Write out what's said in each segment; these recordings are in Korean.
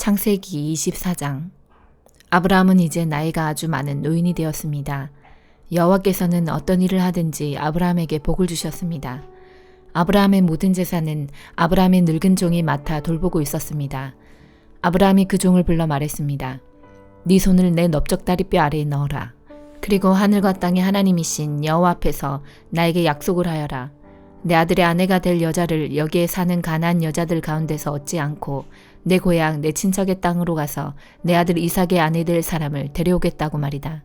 창세기 24장. 아브라함은 이제 나이가 아주 많은 노인이 되었습니다. 여호와께서는 어떤 일을 하든지 아브라함에게 복을 주셨습니다. 아브라함의 모든 재산은 아브라함의 늙은 종이 맡아 돌보고 있었습니다. 아브라함이 그 종을 불러 말했습니다. 네 손을 내 넓적다리뼈 아래에 넣어라. 그리고 하늘과 땅의 하나님이신 여호와 앞에서 나에게 약속을 하여라. 내 아들의 아내가 될 여자를 여기에 사는 가나안 여자들 가운데서 얻지 않고 내 고향 내 친척의 땅으로 가서 내 아들 이삭의 아내 될 사람을 데려오겠다고 말이다.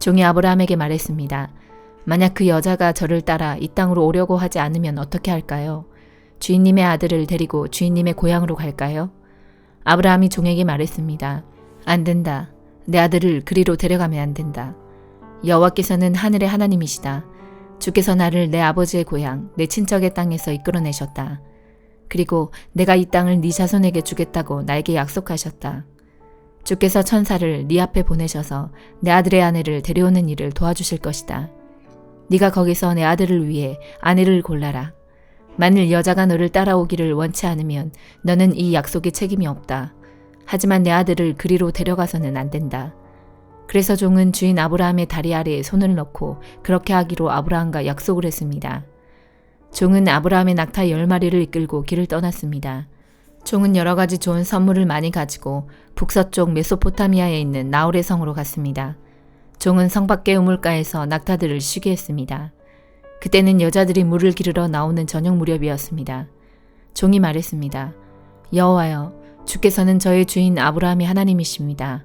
종이 아브라함에게 말했습니다. 만약 그 여자가 저를 따라 이 땅으로 오려고 하지 않으면 어떻게 할까요? 주인님의 아들을 데리고 주인님의 고향으로 갈까요? 아브라함이 종에게 말했습니다. 안 된다. 내 아들을 그리로 데려가면 안 된다. 여호와께서는 하늘의 하나님이시다. 주께서 나를 내 아버지의 고향, 내 친척의 땅에서 이끌어내셨다. 그리고 내가 이 땅을 네 자손에게 주겠다고 나에게 약속하셨다. 주께서 천사를 네 앞에 보내셔서 내 아들의 아내를 데려오는 일을 도와주실 것이다. 네가 거기서 내 아들을 위해 아내를 골라라. 만일 여자가 너를 따라오기를 원치 않으면 너는 이 약속에 책임이 없다. 하지만 내 아들을 그리로 데려가서는 안 된다. 그래서 종은 주인 아브라함의 다리 아래에 손을 넣고 그렇게 하기로 아브라함과 약속을 했습니다. 종은 아브라함의 낙타 10마리를 이끌고 길을 떠났습니다. 종은 여러 가지 좋은 선물을 많이 가지고 북서쪽 메소포타미아에 있는 나홀의 성으로 갔습니다. 종은 성 밖의 우물가에서 낙타들을 쉬게 했습니다. 그때는 여자들이 물을 기르러 나오는 저녁 무렵이었습니다. 종이 말했습니다. 여호와여, 주께서는 저의 주인 아브라함의 하나님이십니다.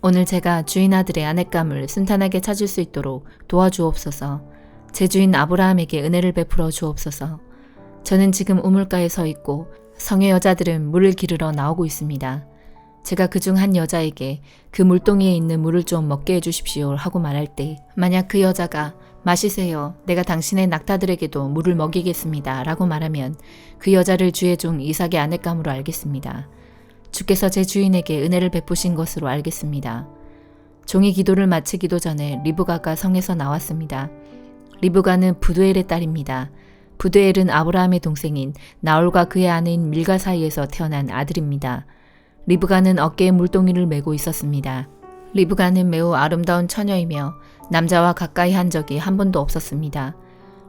오늘 제가 주인 아들의 아내감을 순탄하게 찾을 수 있도록 도와주옵소서. 제 주인 아브라함에게 은혜를 베풀어 주옵소서. 저는 지금 우물가에 서 있고 성의 여자들은 물을 기르러 나오고 있습니다. 제가 그중 한 여자에게 그 물동이에 있는 물을 좀 먹게 해주십시오 하고 말할 때 만약 그 여자가 마시세요. 내가 당신의 낙타들에게도 물을 먹이겠습니다 라고 말하면 그 여자를 주의 종 이삭의 아내감으로 알겠습니다. 주께서 제 주인에게 은혜를 베푸신 것으로 알겠습니다. 종이 기도를 마치기도 전에 리브가가 성에서 나왔습니다. 리브가는 부두엘의 딸입니다. 부두엘은 아브라함의 동생인 나홀과 그의 아내인 밀가 사이에서 태어난 아들입니다. 리브가는 어깨에 물동이를 메고 있었습니다. 리브가는 매우 아름다운 처녀이며 남자와 가까이 한 적이 한 번도 없었습니다.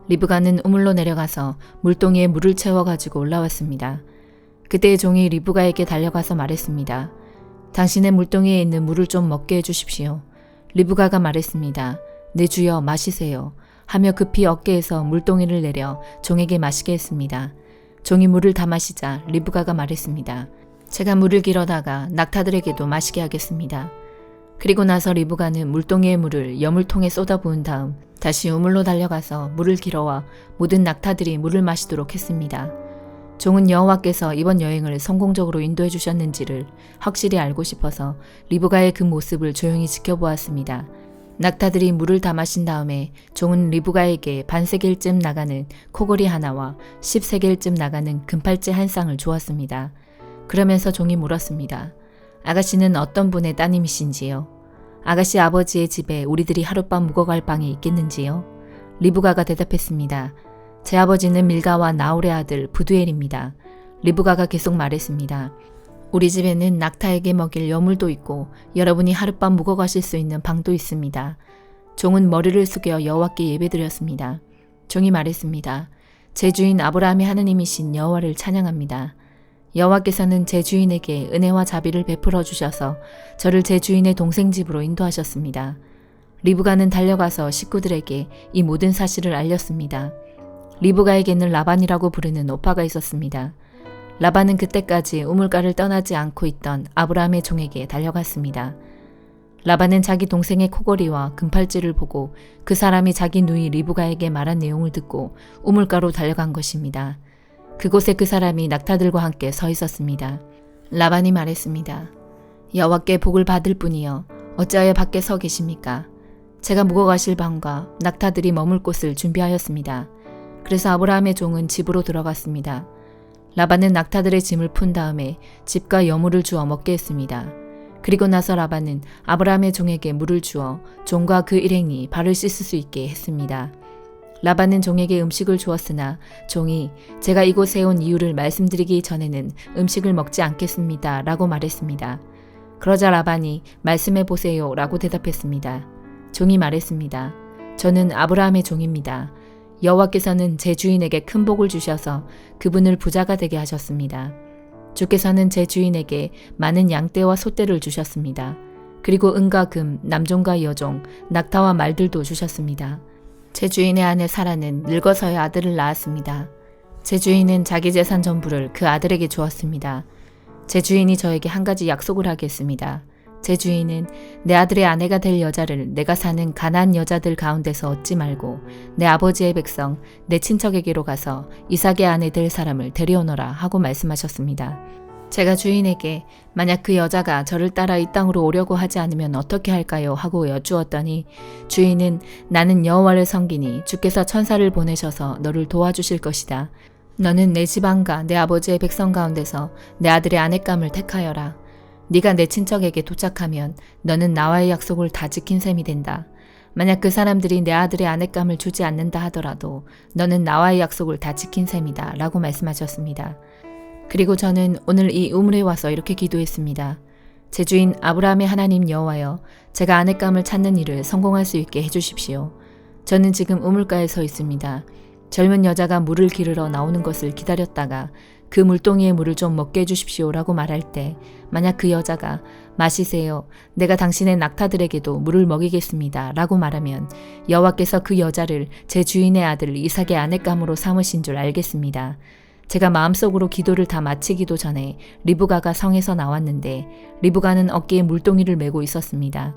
리브가는 우물로 내려가서 물동이에 물을 채워가지고 올라왔습니다. 그때 종이 리브가에게 달려가서 말했습니다. 당신의 물동이에 있는 물을 좀 먹게 해주십시오. 리브가가 말했습니다. 내 주여 마시세요. 하며 급히 어깨에서 물동이를 내려 종에게 마시게 했습니다. 종이 물을 다 마시자 리브가가 말했습니다. 제가 물을 길어다가 낙타들에게도 마시게 하겠습니다. 그리고 나서 리브가는 물동이의 물을 여물통에 쏟아부은 다음 다시 우물로 달려가서 물을 길어와 모든 낙타들이 물을 마시도록 했습니다. 종은 여호와께서 이번 여행을 성공적으로 인도해 주셨는지를 확실히 알고 싶어서 리브가의 그 모습을 조용히 지켜보았습니다. 낙타들이 물을 다 마신 다음에 종은 리브가에게 반세겔쯤 나가는 코골이 하나와 10세겔쯤 나가는 금팔찌 한 쌍을 주었습니다. 그러면서 종이 물었습니다. 아가씨는 어떤 분의 따님이신지요? 아가씨 아버지의 집에 우리들이 하룻밤 묵어갈 방이 있겠는지요? 리브가가 대답했습니다. 제 아버지는 밀가와 나홀의 아들 부두엘입니다. 리브가가 계속 말했습니다. 우리 집에는 낙타에게 먹일 여물도 있고 여러분이 하룻밤 묵어가실 수 있는 방도 있습니다. 종은 머리를 숙여 여호와께 예배드렸습니다. 종이 말했습니다. 제 주인 아브라함의 하나님이신 여호와를 찬양합니다. 여호와께서는 제 주인에게 은혜와 자비를 베풀어 주셔서 저를 제 주인의 동생 집으로 인도하셨습니다. 리브가는 달려가서 식구들에게 이 모든 사실을 알렸습니다. 리브가에게는 라반이라고 부르는 오빠가 있었습니다. 라반은 그때까지 우물가를 떠나지 않고 있던 아브라함의 종에게 달려갔습니다. 라반은 자기 동생의 코골이와 금팔찌를 보고 그 사람이 자기 누이 리브가에게 말한 내용을 듣고 우물가로 달려간 것입니다. 그곳에 그 사람이 낙타들과 함께 서 있었습니다. 라반이 말했습니다. 여호와께 복을 받을 뿐이여 어찌하여 밖에 서 계십니까? 제가 묵어가실 방과 낙타들이 머물 곳을 준비하였습니다. 그래서 아브라함의 종은 집으로 들어갔습니다. 라반은 낙타들의 짐을 푼 다음에 집과 여물을 주어 먹게 했습니다. 그리고 나서 라반은 아브라함의 종에게 물을 주어 종과 그 일행이 발을 씻을 수 있게 했습니다. 라반은 종에게 음식을 주었으나 종이 제가 이곳에 온 이유를 말씀드리기 전에는 음식을 먹지 않겠습니다 라고 말했습니다. 그러자 라반이 말씀해 보세요 라고 대답했습니다. 종이 말했습니다. 저는 아브라함의 종입니다. 여호와께서는 제 주인에게 큰 복을 주셔서 그분을 부자가 되게 하셨습니다. 주께서는 제 주인에게 많은 양떼와 소떼를 주셨습니다. 그리고 은과 금, 남종과 여종, 낙타와 말들도 주셨습니다. 제 주인의 아내 사라는 늙어서야 아들을 낳았습니다. 제 주인은 자기 재산 전부를 그 아들에게 주었습니다. 제 주인이 저에게 한 가지 약속을 하겠습니다. 제 주인은 내 아들의 아내가 될 여자를 내가 사는 가나안 여자들 가운데서 얻지 말고 내 아버지의 백성, 내 친척에게로 가서 이삭의 아내 될 사람을 데려오너라 하고 말씀하셨습니다. 제가 주인에게 만약 그 여자가 저를 따라 이 땅으로 오려고 하지 않으면 어떻게 할까요? 하고 여쭈었더니 주인은 나는 여호와를 섬기니 주께서 천사를 보내셔서 너를 도와주실 것이다. 너는 내 지방과 내 아버지의 백성 가운데서 내 아들의 아내감을 택하여라. 네가 내 친척에게 도착하면 너는 나와의 약속을 다 지킨 셈이 된다. 만약 그 사람들이 내 아들의 아내감을 주지 않는다 하더라도 너는 나와의 약속을 다 지킨 셈이다 라고 말씀하셨습니다. 그리고 저는 오늘 이 우물에 와서 이렇게 기도했습니다. 제 주인 아브라함의 하나님 여호와여, 제가 아내감을 찾는 일을 성공할 수 있게 해주십시오. 저는 지금 우물가에 서 있습니다. 젊은 여자가 물을 기르러 나오는 것을 기다렸다가 그 물동이의 물을 좀 먹게 해주십시오 라고 말할 때 만약 그 여자가 마시세요. 내가 당신의 낙타들에게도 물을 먹이겠습니다 라고 말하면 여호와께서 그 여자를 제 주인의 아들 이삭의 아내감으로 삼으신 줄 알겠습니다. 제가 마음속으로 기도를 다 마치기도 전에 리브가가 성에서 나왔는데 리브가는 어깨에 물동이를 메고 있었습니다.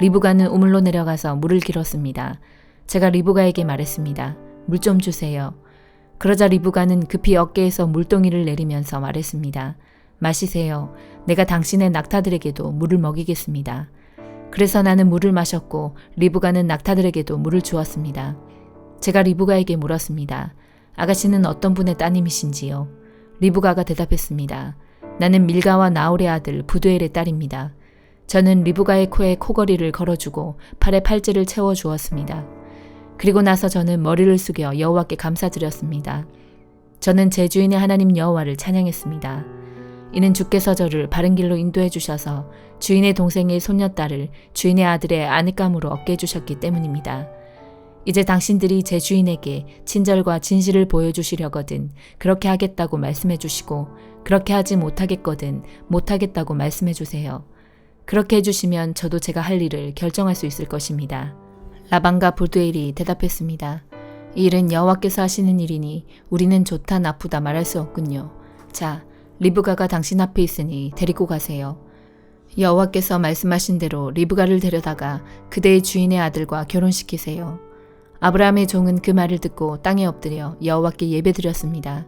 리브가는 우물로 내려가서 물을 길었습니다. 제가 리브가에게 말했습니다. 물 좀 주세요. 그러자 리브가는 급히 어깨에서 물동이를 내리면서 말했습니다. 마시세요. 내가 당신의 낙타들에게도 물을 먹이겠습니다. 그래서 나는 물을 마셨고 리브가는 낙타들에게도 물을 주었습니다. 제가 리브가에게 물었습니다. 아가씨는 어떤 분의 따님이신지요? 리브가가 대답했습니다. 나는 밀가와 나홀의 아들 부두엘의 딸입니다. 저는 리브가의 코에 코걸이를 걸어주고 팔에 팔찌를 채워주었습니다. 그리고 나서 저는 머리를 숙여 여호와께 감사드렸습니다. 저는 제 주인의 하나님 여호와를 찬양했습니다. 이는 주께서 저를 바른 길로 인도해 주셔서 주인의 동생의 손녀딸을 주인의 아들의 아내감으로 얻게 해주셨기 때문입니다. 이제 당신들이 제 주인에게 친절과 진실을 보여주시려거든 그렇게 하겠다고 말씀해 주시고 그렇게 하지 못하겠거든 못하겠다고 말씀해 주세요. 그렇게 해주시면 저도 제가 할 일을 결정할 수 있을 것입니다. 라반과 부두엘이 대답했습니다. 이 일은 여호와께서 하시는 일이니 우리는 좋다 나쁘다 말할 수 없군요. 자, 리브가가 당신 앞에 있으니 데리고 가세요. 여호와께서 말씀하신 대로 리브가를 데려다가 그대의 주인의 아들과 결혼시키세요. 아브라함의 종은 그 말을 듣고 땅에 엎드려 여호와께 예배드렸습니다.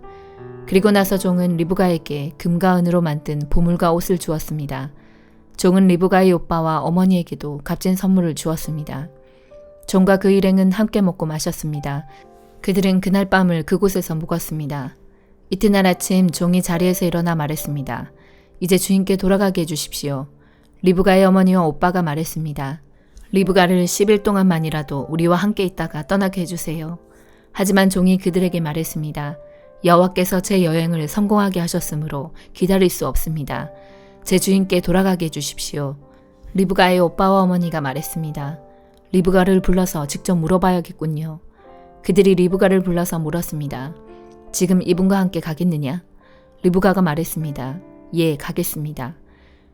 그리고 나서 종은 리브가에게 금과 은으로 만든 보물과 옷을 주었습니다. 종은 리브가의 오빠와 어머니에게도 값진 선물을 주었습니다. 종과 그 일행은 함께 먹고 마셨습니다. 그들은 그날 밤을 그곳에서 묵었습니다. 이튿날 아침 종이 자리에서 일어나 말했습니다. 이제 주인께 돌아가게 해주십시오. 리브가의 어머니와 오빠가 말했습니다. 리브가를 10일 동안만이라도 우리와 함께 있다가 떠나게 해주세요. 하지만 종이 그들에게 말했습니다. 여호와께서 제 여행을 성공하게 하셨으므로 기다릴 수 없습니다. 제 주인께 돌아가게 해주십시오. 리브가의 오빠와 어머니가 말했습니다. 리브가를 불러서 직접 물어봐야겠군요. 그들이 리브가를 불러서 물었습니다. 지금 이분과 함께 가겠느냐? 리브가가 말했습니다. 예, 가겠습니다.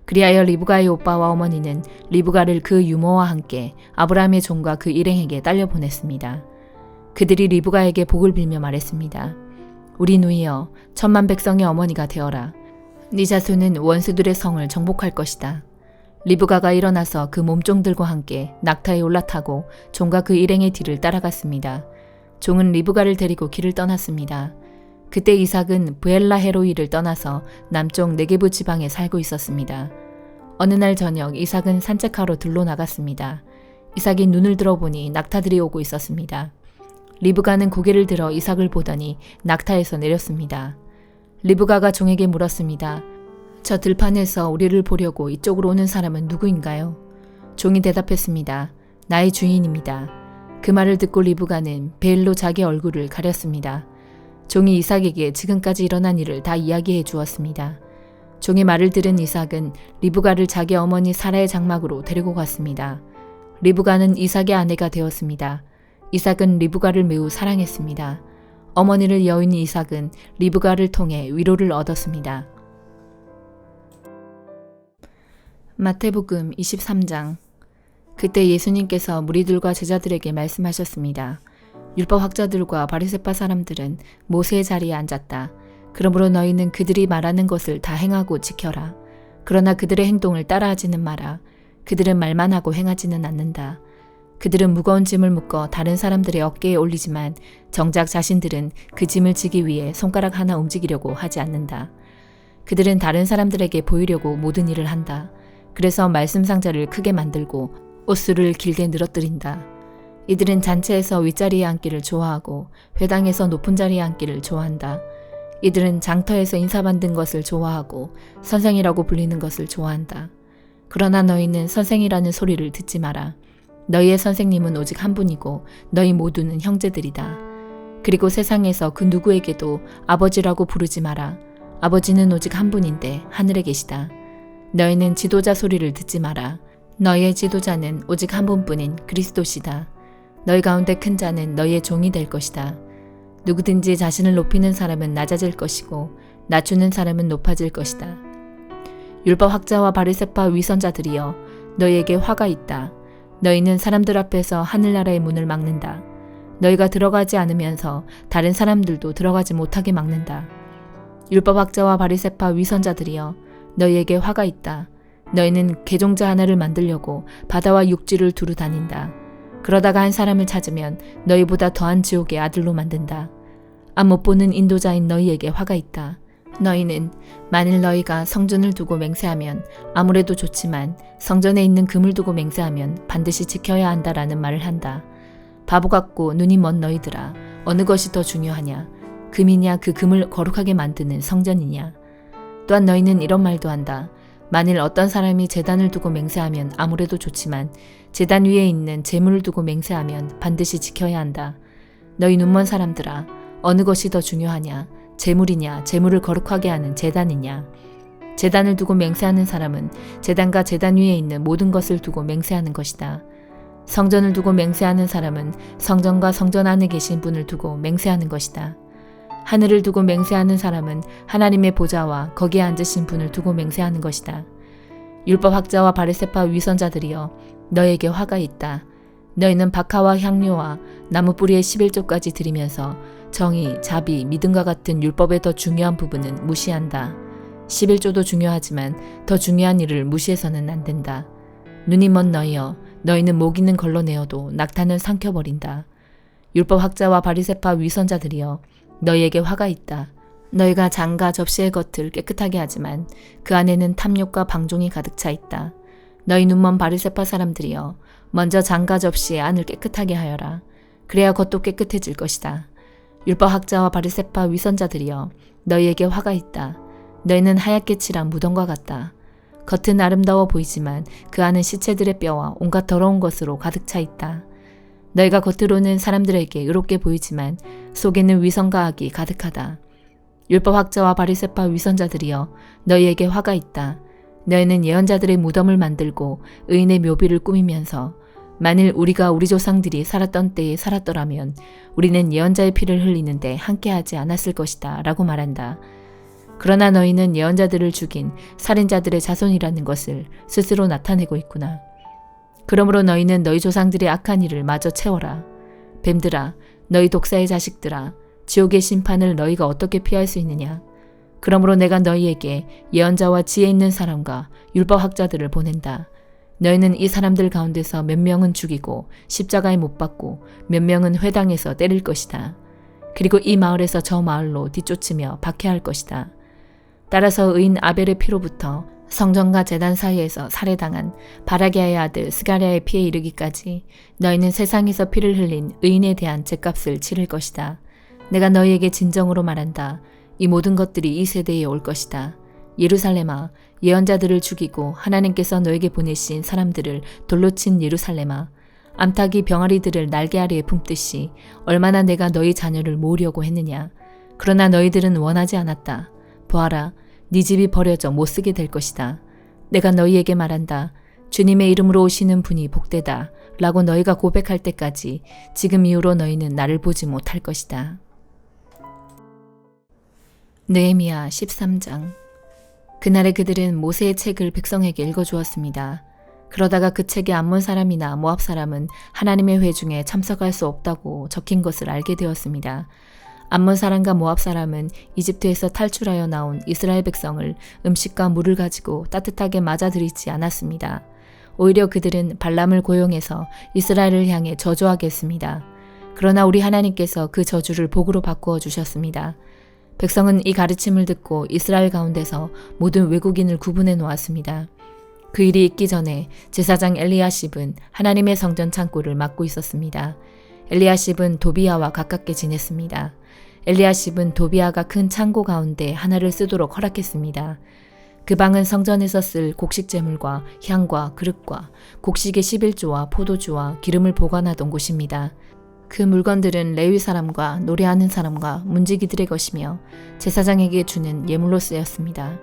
그리하여 리브가의 오빠와 어머니는 리브가를 그 유모와 함께 아브라함의 종과 그 일행에게 딸려보냈습니다. 그들이 리브가에게 복을 빌며 말했습니다. 우리 누이여, 천만 백성의 어머니가 되어라. 네 자손은 원수들의 성을 정복할 것이다. 리브가가 일어나서 그 몸종들과 함께 낙타에 올라타고 종과 그 일행의 뒤를 따라갔습니다. 종은 리브가를 데리고 길을 떠났습니다. 그때 이삭은 브엘라 헤로이를 떠나서 남쪽 네게부 지방에 살고 있었습니다. 어느 날 저녁 이삭은 산책하러 들로 나갔습니다. 이삭이 눈을 들어보니 낙타들이 오고 있었습니다. 리브가는 고개를 들어 이삭을 보더니 낙타에서 내렸습니다. 리브가가 종에게 물었습니다. 저 들판에서 우리를 보려고 이쪽으로 오는 사람은 누구인가요? 종이 대답했습니다. 나의 주인입니다. 그 말을 듣고 리브가는 베일로 자기 얼굴을 가렸습니다. 종이 이삭에게 지금까지 일어난 일을 다 이야기해 주었습니다. 종의 말을 들은 이삭은 리브가를 자기 어머니 사라의 장막으로 데리고 갔습니다. 리브가는 이삭의 아내가 되었습니다. 이삭은 리브가를 매우 사랑했습니다. 어머니를 여인 이삭은 리브가를 통해 위로를 얻었습니다. 마태복음 23장. 그때 예수님께서 무리들과 제자들에게 말씀하셨습니다. 율법학자들과 바리새파 사람들은 모세의 자리에 앉았다. 그러므로 너희는 그들이 말하는 것을 다 행하고 지켜라. 그러나 그들의 행동을 따라하지는 마라. 그들은 말만 하고 행하지는 않는다. 그들은 무거운 짐을 묶어 다른 사람들의 어깨에 올리지만 정작 자신들은 그 짐을 지기 위해 손가락 하나 움직이려고 하지 않는다. 그들은 다른 사람들에게 보이려고 모든 일을 한다. 그래서 말씀 상자를 크게 만들고 옷수를 길게 늘어뜨린다. 이들은 잔치에서 윗자리에 앉기를 좋아하고 회당에서 높은 자리에 앉기를 좋아한다. 이들은 장터에서 인사받는 것을 좋아하고 선생이라고 불리는 것을 좋아한다. 그러나 너희는 선생이라는 소리를 듣지 마라. 너희의 선생님은 오직 한 분이고 너희 모두는 형제들이다. 그리고 세상에서 그 누구에게도 아버지라고 부르지 마라. 아버지는 오직 한 분인데 하늘에 계시다. 너희는 지도자 소리를 듣지 마라. 너희의 지도자는 오직 한 분뿐인 그리스도시다. 너희 가운데 큰 자는 너희의 종이 될 것이다. 누구든지 자신을 높이는 사람은 낮아질 것이고 낮추는 사람은 높아질 것이다. 율법학자와 바리새파 위선자들이여, 너희에게 화가 있다. 너희는 사람들 앞에서 하늘나라의 문을 막는다. 너희가 들어가지 않으면서 다른 사람들도 들어가지 못하게 막는다. 율법학자와 바리새파 위선자들이여, 너희에게 화가 있다. 너희는 개종자 하나를 만들려고 바다와 육지를 두루 다닌다. 그러다가 한 사람을 찾으면 너희보다 더한 지옥의 아들로 만든다. 앞 못 보는 인도자인 너희에게 화가 있다. 너희는 만일 너희가 성전을 두고 맹세하면 아무래도 좋지만 성전에 있는 금을 두고 맹세하면 반드시 지켜야 한다라는 말을 한다. 바보 같고 눈이 먼 너희들아, 어느 것이 더 중요하냐? 금이냐, 그 금을 거룩하게 만드는 성전이냐? 또한 너희는 이런 말도 한다. 만일 어떤 사람이 제단을 두고 맹세하면 아무래도 좋지만 제단 위에 있는 제물을 두고 맹세하면 반드시 지켜야 한다. 너희 눈먼 사람들아, 어느 것이 더 중요하냐? 제물이냐, 제물을 거룩하게 하는 제단이냐? 제단을 두고 맹세하는 사람은 제단과 제단 위에 있는 모든 것을 두고 맹세하는 것이다. 성전을 두고 맹세하는 사람은 성전과 성전 안에 계신 분을 두고 맹세하는 것이다. 하늘을 두고 맹세하는 사람은 하나님의 보좌와 거기에 앉으신 분을 두고 맹세하는 것이다. 율법학자와 바리새파 위선자들이여, 너에게 화가 있다. 너희는 박하와 향료와 나무뿌리의 11조까지 드리면서 정의, 자비, 믿음과 같은 율법의 더 중요한 부분은 무시한다. 11조도 중요하지만 더 중요한 일을 무시해서는 안 된다. 눈이 먼 너희여, 너희는 모기는 걸러내어도 낙타는 삼켜버린다. 율법학자와 바리새파 위선자들이여, 너희에게 화가 있다. 너희가 장과 접시의 겉을 깨끗하게 하지만 그 안에는 탐욕과 방종이 가득 차 있다. 너희 눈먼 바리새파 사람들이여, 먼저 장과 접시의 안을 깨끗하게 하여라. 그래야 겉도 깨끗해질 것이다. 율법학자와 바리새파 위선자들이여, 너희에게 화가 있다. 너희는 하얗게 칠한 무덤과 같다. 겉은 아름다워 보이지만 그 안은 시체들의 뼈와 온갖 더러운 것으로 가득 차 있다. 너희가 겉으로는 사람들에게 의롭게 보이지만 속에는 위선과 악이 가득하다. 율법학자와 바리새파 위선자들이여, 너희에게 화가 있다. 너희는 예언자들의 무덤을 만들고 의인의 묘비를 꾸미면서 만일 우리가 우리 조상들이 살았던 때에 살았더라면 우리는 예언자의 피를 흘리는데 함께하지 않았을 것이다 라고 말한다. 그러나 너희는 예언자들을 죽인 살인자들의 자손이라는 것을 스스로 나타내고 있구나. 그러므로 너희는 너희 조상들의 악한 일을 마저 채워라. 뱀들아, 너희 독사의 자식들아, 지옥의 심판을 너희가 어떻게 피할 수 있느냐? 그러므로 내가 너희에게 예언자와 지혜 있는 사람과 율법학자들을 보낸다. 너희는 이 사람들 가운데서 몇 명은 죽이고 십자가에 못 박고 몇 명은 회당에서 때릴 것이다. 그리고 이 마을에서 저 마을로 뒤쫓으며 박해할 것이다. 따라서 의인 아벨의 피로부터 성전과 제단 사이에서 살해당한 바라기아의 아들 스가랴의 피에 이르기까지 너희는 세상에서 피를 흘린 의인에 대한 죗값을 치를 것이다. 내가 너희에게 진정으로 말한다. 이 모든 것들이 이 세대에 올 것이다. 예루살렘아, 예언자들을 죽이고 하나님께서 너에게 보내신 사람들을 돌로 친 예루살렘아, 암탉이 병아리들을 날개 아래에 품듯이 얼마나 내가 너희 자녀를 모으려고 했느냐. 그러나 너희들은 원하지 않았다. 보아라, 네 집이 버려져 못쓰게 될 것이다. 내가 너희에게 말한다. 주님의 이름으로 오시는 분이 복되다 라고 너희가 고백할 때까지 지금 이후로 너희는 나를 보지 못할 것이다. 느헤미야 13장. 그날에 그들은 모세의 책을 백성에게 읽어주었습니다. 그러다가 그 책에 암몬 사람이나 모압 사람은 하나님의 회중에 참석할 수 없다고 적힌 것을 알게 되었습니다. 암몬 사람과 모압 사람은 이집트에서 탈출하여 나온 이스라엘 백성을 음식과 물을 가지고 따뜻하게 맞아들이지 않았습니다. 오히려 그들은 발람을 고용해서 이스라엘을 향해 저주하게 했습니다. 그러나 우리 하나님께서 그 저주를 복으로 바꾸어 주셨습니다. 백성은 이 가르침을 듣고 이스라엘 가운데서 모든 외국인을 구분해 놓았습니다. 그 일이 있기 전에 제사장 엘리야십은 하나님의 성전 창고를 맡고 있었습니다. 엘리야십은 도비야와 가깝게 지냈습니다. 엘리야십은 도비야가 큰 창고 가운데 하나를 쓰도록 허락했습니다. 그 방은 성전에서 쓸 곡식 제물과 향과 그릇과 곡식의 11조와 포도주와 기름을 보관하던 곳입니다. 그 물건들은 레위 사람과 노래하는 사람과 문지기들의 것이며 제사장에게 주는 예물로 쓰였습니다.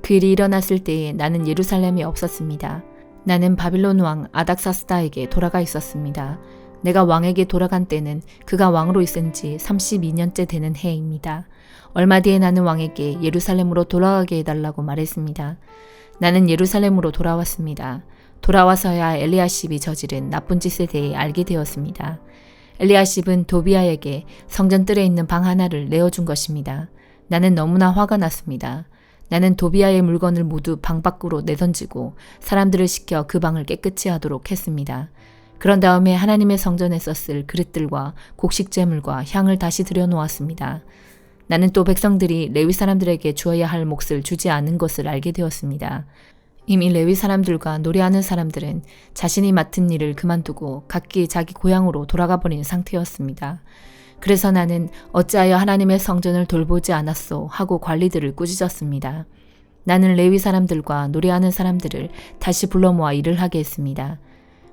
그 일이 일어났을 때에 나는 예루살렘에 없었습니다. 나는 바빌론 왕 아닥사스다에게 돌아가 있었습니다. 내가 왕에게 돌아간 때는 그가 왕으로 있은 지 32년째 되는 해입니다. 얼마 뒤에 나는 왕에게 예루살렘으로 돌아가게 해달라고 말했습니다. 나는 예루살렘으로 돌아왔습니다. 돌아와서야 엘리야십이 저지른 나쁜 짓에 대해 알게 되었습니다. 엘리야십은 도비야에게 성전뜰에 있는 방 하나를 내어준 것입니다. 나는 너무나 화가 났습니다. 나는 도비야의 물건을 모두 방 밖으로 내던지고 사람들을 시켜 그 방을 깨끗이 하도록 했습니다. 그런 다음에 하나님의 성전에서 쓸 그릇들과 곡식 제물과 향을 다시 들여놓았습니다. 나는 또 백성들이 레위 사람들에게 주어야 할 몫을 주지 않은 것을 알게 되었습니다. 이미 레위 사람들과 노래하는 사람들은 자신이 맡은 일을 그만두고 각기 자기 고향으로 돌아가 버린 상태였습니다. 그래서 나는 어찌하여 하나님의 성전을 돌보지 않았소 하고 관리들을 꾸짖었습니다. 나는 레위 사람들과 노래하는 사람들을 다시 불러 모아 일을 하게 했습니다.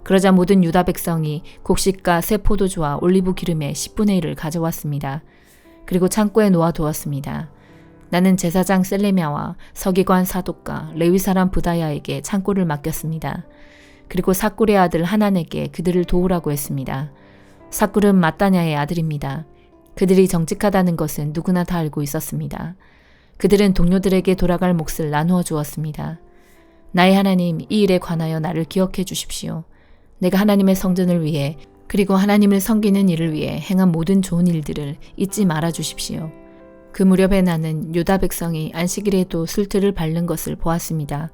그러자 모든 유다 백성이 곡식과 새 포도주와 올리브 기름의 10분의 1을 가져왔습니다. 그리고 창고에 놓아두었습니다. 나는 제사장 셀레미야와 서기관 사독과 레위 사람 부다야에게 창고를 맡겼습니다. 그리고 삭굴의 아들 하난에게 그들을 도우라고 했습니다. 삭굴은 마따냐의 아들입니다. 그들이 정직하다는 것은 누구나 다 알고 있었습니다. 그들은 동료들에게 돌아갈 몫을 나누어 주었습니다. 나의 하나님, 이 일에 관하여 나를 기억해 주십시오. 내가 하나님의 성전을 위해 그리고 하나님을 섬기는 일을 위해 행한 모든 좋은 일들을 잊지 말아 주십시오. 그 무렵에 나는 유다 백성이 안식일에도 술틀을 밟는 것을 보았습니다.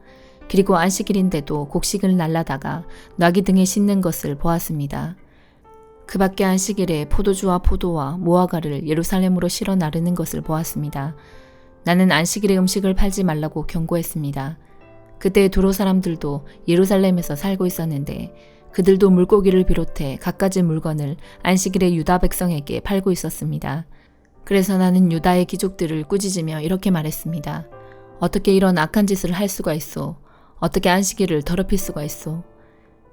그리고 안식일인데도 곡식을 날라다가 나귀 등에 싣는 것을 보았습니다. 그 밖에 안식일에 포도주와 포도와 무화과를 예루살렘으로 실어 나르는 것을 보았습니다. 나는 안식일에 음식을 팔지 말라고 경고했습니다. 그때 두로 사람들도 예루살렘에서 살고 있었는데 그들도 물고기를 비롯해 갖가지 물건을 안식일에 유다 백성에게 팔고 있었습니다. 그래서 나는 유다의 귀족들을 꾸짖으며 이렇게 말했습니다. 어떻게 이런 악한 짓을 할 수가 있소? 어떻게 안식일을 더럽힐 수가 있소?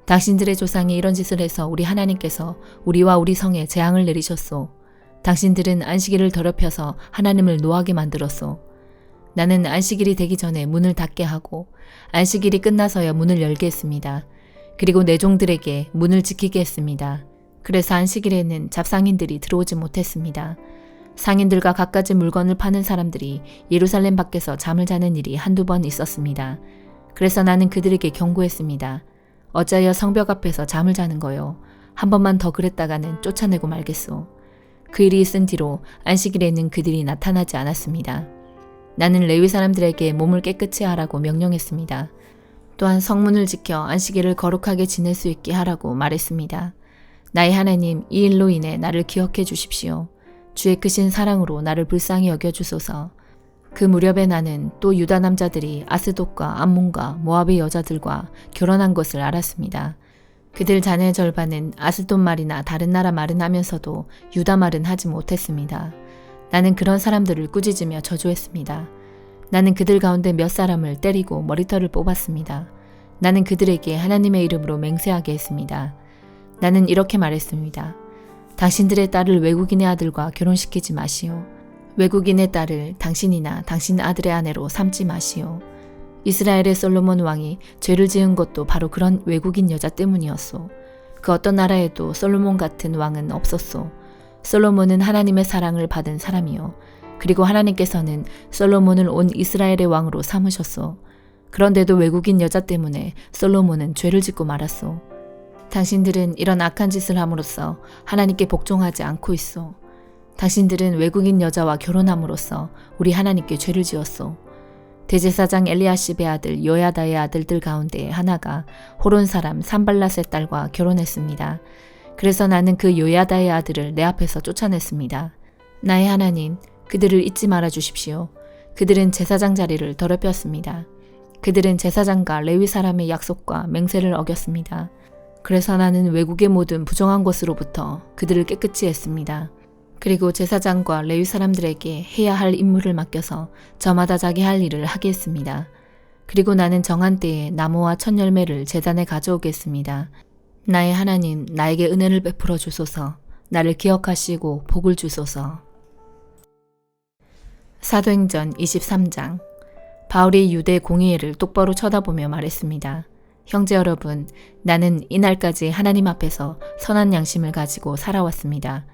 당신들의 조상이 이런 짓을 해서 우리 하나님께서 우리와 우리 성에 재앙을 내리셨소. 당신들은 안식일을 더럽혀서 하나님을 노하게 만들었소. 나는 안식일이 되기 전에 문을 닫게 하고 안식일이 끝나서야 문을 열게 했습니다. 그리고 내 종들에게 문을 지키게 했습니다. 그래서 안식일에는 잡상인들이 들어오지 못했습니다. 상인들과 갖가지 물건을 파는 사람들이 예루살렘 밖에서 잠을 자는 일이 한두 번 있었습니다. 그래서 나는 그들에게 경고했습니다. 어찌하여 성벽 앞에서 잠을 자는 거요. 한 번만 더 그랬다가는 쫓아내고 말겠소. 그 일이 있은 뒤로 안식일에는 그들이 나타나지 않았습니다. 나는 레위 사람들에게 몸을 깨끗이 하라고 명령했습니다. 또한 성문을 지켜 안식일을 거룩하게 지낼 수 있게 하라고 말했습니다. 나의 하나님, 이 일로 인해 나를 기억해 주십시오. 주의 크신 사랑으로 나를 불쌍히 여겨주소서. 그 무렵에 나는 또 유다 남자들이 아스돗과 암몬과 모압의 여자들과 결혼한 것을 알았습니다. 그들 자녀의 절반은 아스돗 말이나 다른 나라 말은 하면서도 유다 말은 하지 못했습니다. 나는 그런 사람들을 꾸짖으며 저주했습니다. 나는 그들 가운데 몇 사람을 때리고 머리털을 뽑았습니다. 나는 그들에게 하나님의 이름으로 맹세하게 했습니다. 나는 이렇게 말했습니다. 당신들의 딸을 외국인의 아들과 결혼시키지 마시오. 외국인의 딸을 당신이나 당신 아들의 아내로 삼지 마시오. 이스라엘의 솔로몬 왕이 죄를 지은 것도 바로 그런 외국인 여자 때문이었소. 그 어떤 나라에도 솔로몬 같은 왕은 없었소. 솔로몬은 하나님의 사랑을 받은 사람이요. 그리고 하나님께서는 솔로몬을 온 이스라엘의 왕으로 삼으셨소. 그런데도 외국인 여자 때문에 솔로몬은 죄를 짓고 말았소. 당신들은 이런 악한 짓을 함으로써 하나님께 복종하지 않고 있소. 당신들은 외국인 여자와 결혼함으로써 우리 하나님께 죄를 지었소. 대제사장 엘리야십의 아들 요야다의 아들들 가운데 하나가 호론 사람 산발랏의 딸과 결혼했습니다. 그래서 나는 그 요야다의 아들을 내 앞에서 쫓아냈습니다. 나의 하나님, 그들을 잊지 말아 주십시오. 그들은 제사장 자리를 더럽혔습니다. 그들은 제사장과 레위 사람의 약속과 맹세를 어겼습니다. 그래서 나는 외국의 모든 부정한 것으로부터 그들을 깨끗이 했습니다. 그리고 제사장과 레위 사람들에게 해야 할 임무를 맡겨서 저마다 자기 할 일을 하게 했습니다. 그리고 나는 정한 때에 나무와 첫 열매를 제단에 가져오겠습니다. 나의 하나님, 나에게 은혜를 베풀어 주소서. 나를 기억하시고 복을 주소서. 사도행전 23장. 바울이 유대 공의회를 똑바로 쳐다보며 말했습니다. 형제 여러분, 나는 이날까지 하나님 앞에서 선한 양심을 가지고 살아왔습니다.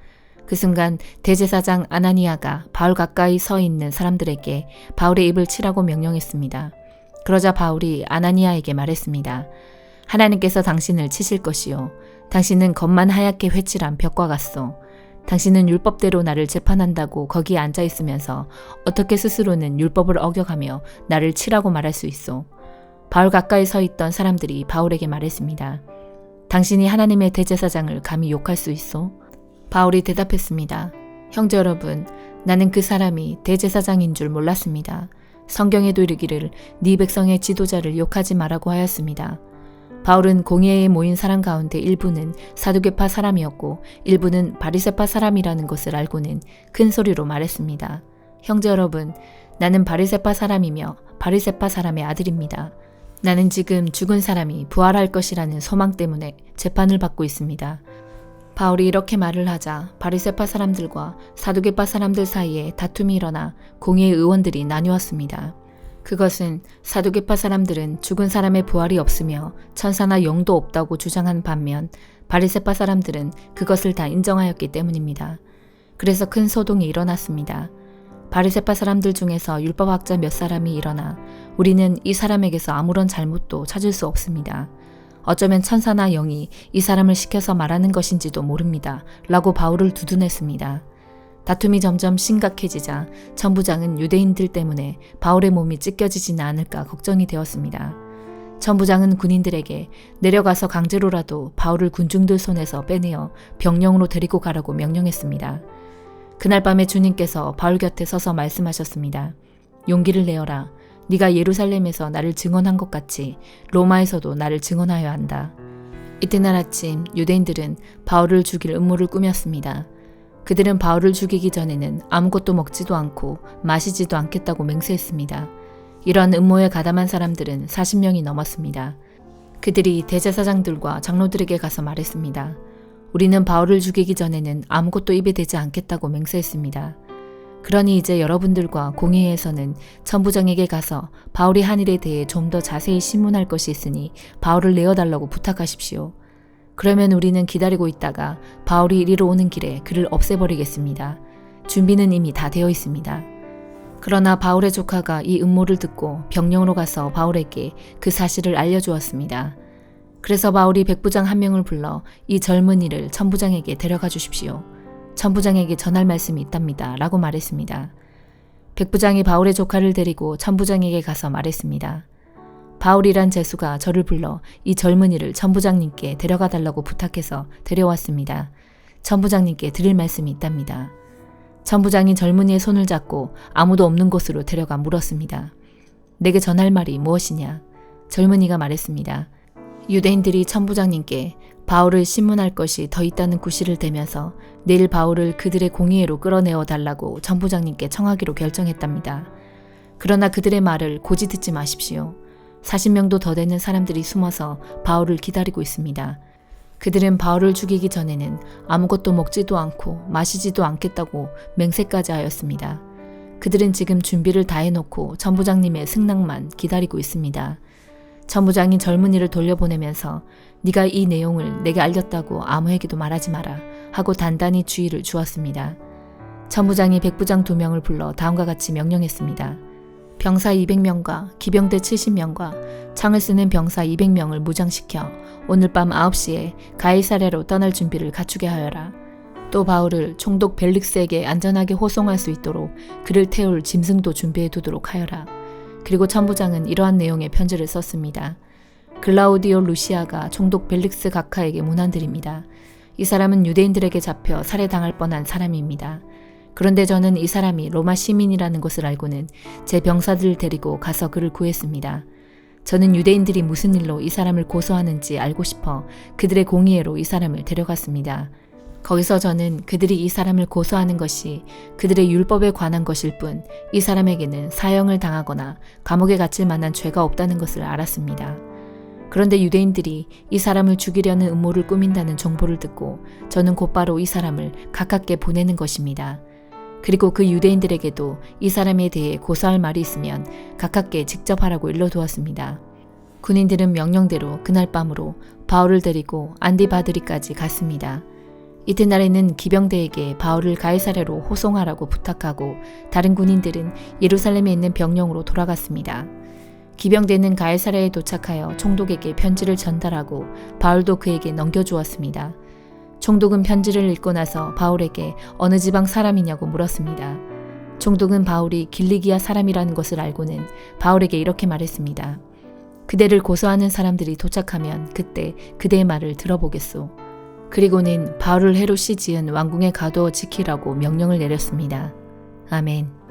그 순간 대제사장 아나니아가 바울 가까이 서 있는 사람들에게 바울의 입을 치라고 명령했습니다. 그러자 바울이 아나니아에게 말했습니다. 하나님께서 당신을 치실 것이요. 당신은 겉만 하얗게 회칠한 벽과 같소. 당신은 율법대로 나를 재판한다고 거기에 앉아 있으면서 어떻게 스스로는 율법을 어겨가며 나를 치라고 말할 수 있소. 바울 가까이 서 있던 사람들이 바울에게 말했습니다. 당신이 하나님의 대제사장을 감히 욕할 수 있소? 바울이 대답했습니다. 형제 여러분, 나는 그 사람이 대제사장인 줄 몰랐습니다. 성경에도 이르기를 네 백성의 지도자를 욕하지 말라고 하였습니다. 바울은 공회에 모인 사람 가운데 일부는 사두개파 사람이었고 일부는 바리새파 사람이라는 것을 알고는 큰 소리로 말했습니다. 형제 여러분, 나는 바리새파 사람이며 바리새파 사람의 아들입니다. 나는 지금 죽은 사람이 부활할 것이라는 소망 때문에 재판을 받고 있습니다. 바울이 이렇게 말을 하자 바리새파 사람들과 사두개파 사람들 사이에 다툼이 일어나 공회의 의원들이 나뉘었습니다. 그것은 사두개파 사람들은 죽은 사람의 부활이 없으며 천사나 영도 없다고 주장한 반면 바리새파 사람들은 그것을 다 인정하였기 때문입니다. 그래서 큰 소동이 일어났습니다. 바리새파 사람들 중에서 율법학자 몇 사람이 일어나 우리는 이 사람에게서 아무런 잘못도 찾을 수 없습니다. 어쩌면 천사나 영이 이 사람을 시켜서 말하는 것인지도 모릅니다. 라고 바울을 두둔했습니다. 다툼이 점점 심각해지자 천부장은 유대인들 때문에 바울의 몸이 찢겨지지는 않을까 걱정이 되었습니다. 천부장은 군인들에게 내려가서 강제로라도 바울을 군중들 손에서 빼내어 병영으로 데리고 가라고 명령했습니다. 그날 밤에 주님께서 바울 곁에 서서 말씀하셨습니다. 용기를 내어라. 네가 예루살렘에서 나를 증언한 것 같이 로마에서도 나를 증언하여야 한다. 이튿날 아침 유대인들은 바울을 죽일 음모를 꾸몄습니다. 그들은 바울을 죽이기 전에는 아무것도 먹지도 않고 마시지도 않겠다고 맹세했습니다. 이러한 음모에 가담한 사람들은 40명이 넘었습니다. 그들이 대제사장들과 장로들에게 가서 말했습니다. 우리는 바울을 죽이기 전에는 아무것도 입에 대지 않겠다고 맹세했습니다. 그러니 이제 여러분들과 공회에서는 천부장에게 가서 바울이 한 일에 대해 좀 더 자세히 신문할 것이 있으니 바울을 내어달라고 부탁하십시오. 그러면 우리는 기다리고 있다가 바울이 이리로 오는 길에 그를 없애버리겠습니다. 준비는 이미 다 되어 있습니다. 그러나 바울의 조카가 이 음모를 듣고 병영으로 가서 바울에게 그 사실을 알려주었습니다. 그래서 바울이 백부장 한 명을 불러 이 젊은이를 천부장에게 데려가 주십시오. 천부장에게 전할 말씀이 있답니다. 라고 말했습니다. 백부장이 바울의 조카를 데리고 천부장에게 가서 말했습니다. 바울이란 제수가 저를 불러 이 젊은이를 천부장님께 데려가 달라고 부탁해서 데려왔습니다. 천부장님께 드릴 말씀이 있답니다. 천부장이 젊은이의 손을 잡고 아무도 없는 곳으로 데려가 물었습니다. 내게 전할 말이 무엇이냐? 젊은이가 말했습니다. 유대인들이 천부장님께 바울을 신문할 것이 더 있다는 구실을 대면서 내일 바울을 그들의 공의회로 끌어내어 달라고 천부장님께 청하기로 결정했답니다. 그러나 그들의 말을 고지 듣지 마십시오. 40명도 더 되는 사람들이 숨어서 바울을 기다리고 있습니다. 그들은 바울을 죽이기 전에는 아무것도 먹지도 않고 마시지도 않겠다고 맹세까지 하였습니다. 그들은 지금 준비를 다 해놓고 천부장님의 승낙만 기다리고 있습니다. 천부장이 젊은이를 돌려보내면서 네가 이 내용을 내게 알렸다고 아무에게도 말하지 마라 하고 단단히 주의를 주었습니다. 천부장이 백부장 2명을 불러 다음과 같이 명령했습니다. 병사 200명과 기병대 70명과 창을 쓰는 병사 200명을 무장시켜 오늘 밤 9시에 가이사랴로 떠날 준비를 갖추게 하여라. 또 바울을 총독 벨릭스에게 안전하게 호송할 수 있도록 그를 태울 짐승도 준비해 두도록 하여라. 그리고 천부장은 이러한 내용의 편지를 썼습니다. 글라우디오 루시아가 총독 벨릭스 각하에게 문안드립니다. 이 사람은 유대인들에게 잡혀 살해당할 뻔한 사람입니다. 그런데 저는 이 사람이 로마 시민이라는 것을 알고는 제 병사들을 데리고 가서 그를 구했습니다. 저는 유대인들이 무슨 일로 이 사람을 고소하는지 알고 싶어 그들의 공의회로 이 사람을 데려갔습니다. 거기서 저는 그들이 이 사람을 고소하는 것이 그들의 율법에 관한 것일 뿐 이 사람에게는 사형을 당하거나 감옥에 갇힐 만한 죄가 없다는 것을 알았습니다. 그런데 유대인들이 이 사람을 죽이려는 음모를 꾸민다는 정보를 듣고 저는 곧바로 이 사람을 가깝게 보내는 것입니다. 그리고 그 유대인들에게도 이 사람에 대해 고소할 말이 있으면 가깝게 직접 하라고 일러두었습니다. 군인들은 명령대로 그날 밤으로 바울을 데리고 안디바드리까지 갔습니다. 이튿날에는 기병대에게 바울을 가이사랴로 호송하라고 부탁하고 다른 군인들은 예루살렘에 있는 병영으로 돌아갔습니다. 기병대는 가이사랴에 도착하여 총독에게 편지를 전달하고 바울도 그에게 넘겨주었습니다. 총독은 편지를 읽고 나서 바울에게 어느 지방 사람이냐고 물었습니다. 총독은 바울이 길리기아 사람이라는 것을 알고는 바울에게 이렇게 말했습니다. 그대를 고소하는 사람들이 도착하면 그때 그대의 말을 들어보겠소. 그리고는 바울을 헤롯이 지은 왕궁에 가두어 지키라고 명령을 내렸습니다. 아멘.